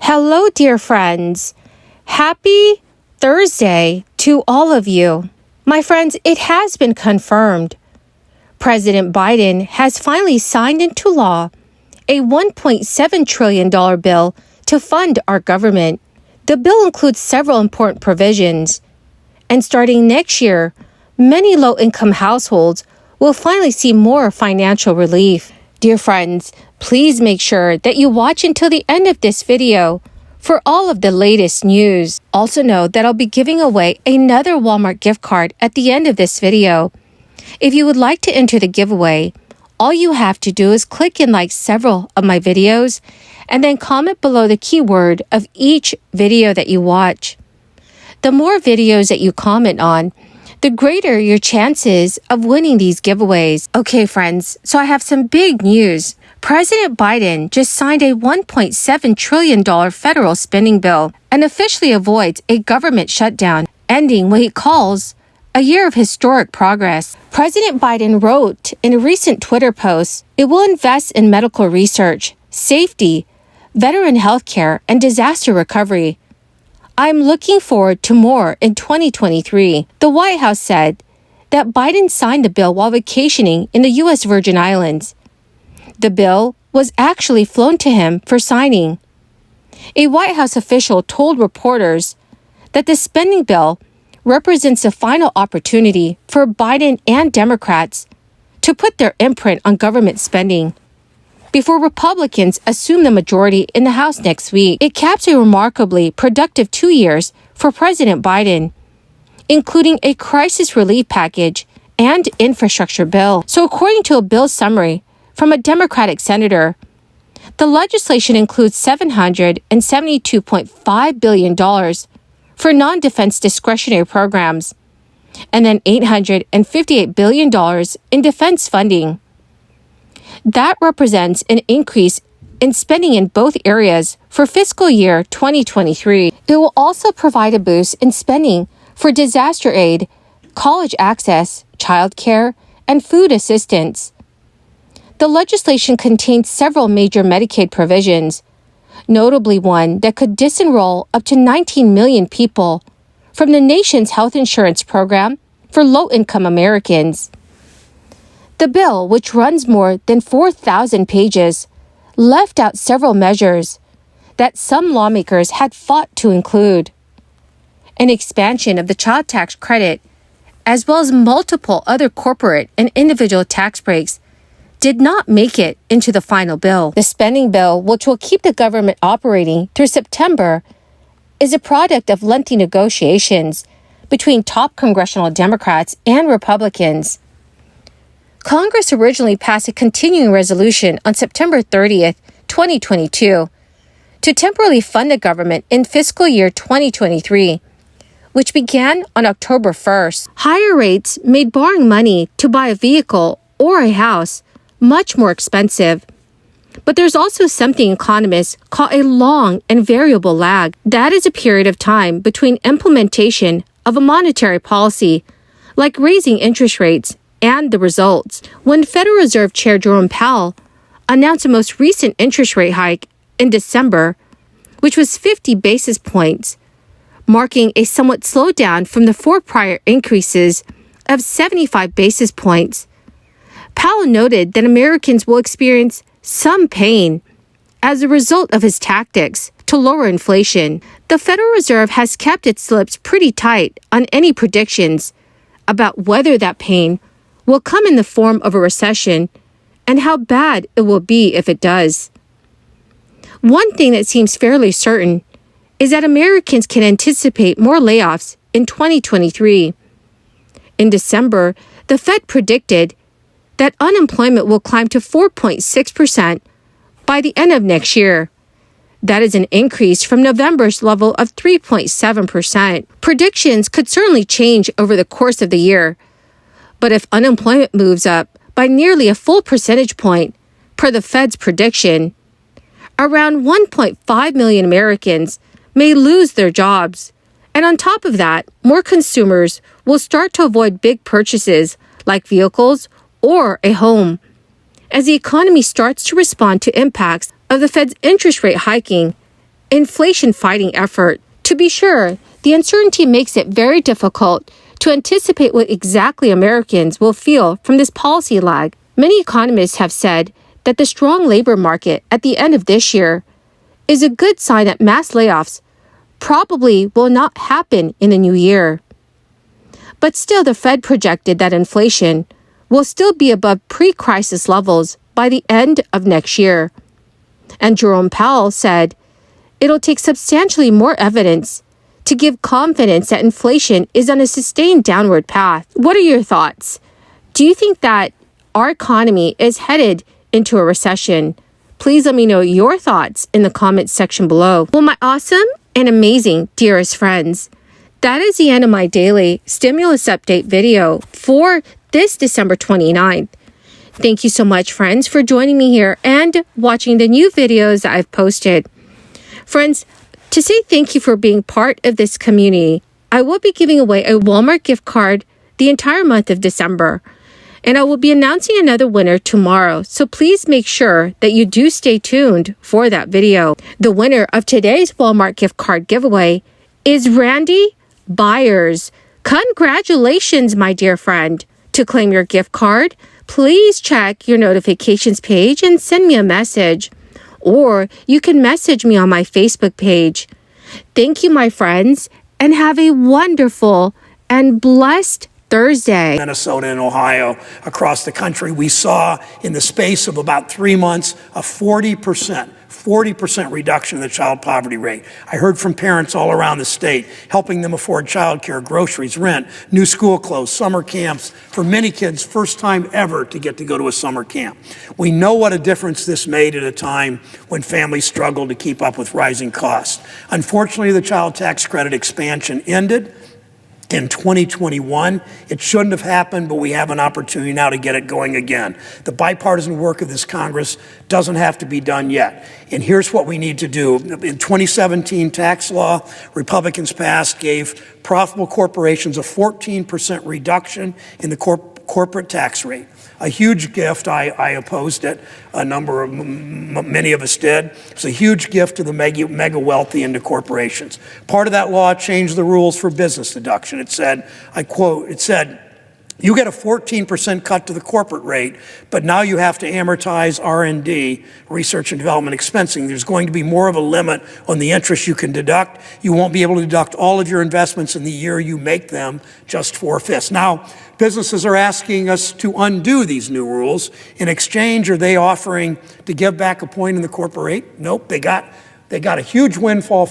Hello, dear friends. Happy Thursday to all of you. My friends, it has been confirmed. President Biden has finally signed into law a $1.7 trillion bill to fund our government. The bill includes several important provisions. And starting next year, many low-income households will finally see more financial relief. Dear friends, please make sure that you watch until the end of this video for all of the latest news. Also know that I'll be giving away another Walmart gift card at the end of this video. If you would like to enter the giveaway, all you have to do is click and like several of my videos and then comment below the keyword of each video that you watch. The more videos that you comment on, the greater your chances of winning these giveaways. Okay, friends, so I have some big news. President Biden just signed a $1.7 trillion federal spending bill and officially avoids a government shutdown, ending what he calls a year of historic progress. President Biden wrote in a recent Twitter post, "It will invest in medical research, safety, veteran health care, and disaster recovery. I'm looking forward to more in 2023. The White House said that Biden signed the bill while vacationing in the U.S. Virgin Islands. The bill was actually flown to him for signing. A White House official told reporters that the spending bill represents a final opportunity for Biden and Democrats to put their imprint on government spending before Republicans assume the majority in the House next week. It caps a remarkably productive 2 years for President Biden, including a crisis relief package and infrastructure bill. So according to a bill summary from a Democratic senator, the legislation includes $772.5 billion for non-defense discretionary programs and then $858 billion in defense funding. That represents an increase in spending in both areas for fiscal year 2023. It will also provide a boost in spending for disaster aid, college access, childcare, and food assistance. The legislation contains several major Medicaid provisions, notably one that could disenroll up to 19 million people from the nation's health insurance program for low-income Americans. The bill, which runs more than 4,000 pages, left out several measures that some lawmakers had fought to include. An expansion of the child tax credit, as well as multiple other corporate and individual tax breaks, did not make it into the final bill. The spending bill, which will keep the government operating through September, is a product of lengthy negotiations between top congressional Democrats and Republicans. Congress originally passed a continuing resolution on September 30th, 2022, to temporarily fund the government in fiscal year 2023, which began on October 1st. Higher rates made borrowing money to buy a vehicle or a house much more expensive. But there's also something economists call a long and variable lag. That is a period of time between implementation of a monetary policy, like raising interest rates, and the results. When Federal Reserve Chair Jerome Powell announced the most recent interest rate hike in December, which was 50 basis points, marking a somewhat slowdown from the 4 prior increases of 75 basis points, Powell noted that Americans will experience some pain as a result of his tactics to lower inflation. The Federal Reserve has kept its lips pretty tight on any predictions about whether that pain will come in the form of a recession and how bad it will be if it does. One thing that seems fairly certain is that Americans can anticipate more layoffs in 2023. In December, the Fed predicted that unemployment will climb to 4.6% by the end of next year. That is an increase from November's level of 3.7%. Predictions could certainly change over the course of the year, but if unemployment moves up by nearly a full percentage point per the Fed's prediction, around 1.5 million Americans may lose their jobs. And on top of that, more consumers will start to avoid big purchases like vehicles or a home as the economy starts to respond to impacts of the Fed's interest rate hiking inflation fighting effort. To be sure, the uncertainty makes it very difficult to anticipate what exactly Americans will feel from this policy lag. Many economists have said that the strong labor market at the end of this year is a good sign that mass layoffs probably will not happen in the new year. But still, the Fed projected that inflation will still be above pre-crisis levels by the end of next year. And Jerome Powell said it'll take substantially more evidence to give confidence that inflation is on a sustained downward path. What are your thoughts? Do you think that our economy is headed into a recession? Please let me know your thoughts in the comments section below. Well, my awesome and amazing dearest friends, that is the end of my daily stimulus update video for this December 29th. Thank you so much, friends, for joining me here and watching the new videos that I've posted. Friends, to say thank you for being part of this community, I will be giving away a Walmart gift card the entire month of December. And I will be announcing another winner tomorrow, so please make sure that you do stay tuned for that video. The winner of today's Walmart gift card giveaway is Randy Byers. Congratulations, my dear friend. To claim your gift card, please check your notifications page and send me a message. Or you can message me on my Facebook page. Thank you, my friends, and have a wonderful and blessed Thursday. Minnesota and Ohio, across the country, we saw in the space of about 3 months a 40% reduction in the child poverty rate. I heard from parents all around the state, helping them afford childcare, groceries, rent, new school clothes, summer camps. For many kids, first time ever to get to go to a summer camp. We know what a difference this made at a time when families struggled to keep up with rising costs. Unfortunately, the child tax credit expansion ended in 2021. It shouldn't have happened, but we have an opportunity now to get it going again. The bipartisan work of this Congress doesn't have to be done yet. And here's what we need to do. In 2017 tax law, Republicans passed, gave profitable corporations a 14% reduction in the corporate tax rate. A huge gift. I opposed it. Many of us did. It's a huge gift to the mega wealthy and to corporations. Part of that law changed the rules for business deduction. It said, I quote, it said, you get a 14% cut to the corporate rate, but now you have to amortize R&D, research and development expensing. There's going to be more of a limit on the interest you can deduct. You won't be able to deduct all of your investments in the year you make them, just 4/5. Now, businesses are asking us to undo these new rules. In exchange, are they offering to give back a point in the corporate rate? Nope, they got a huge windfall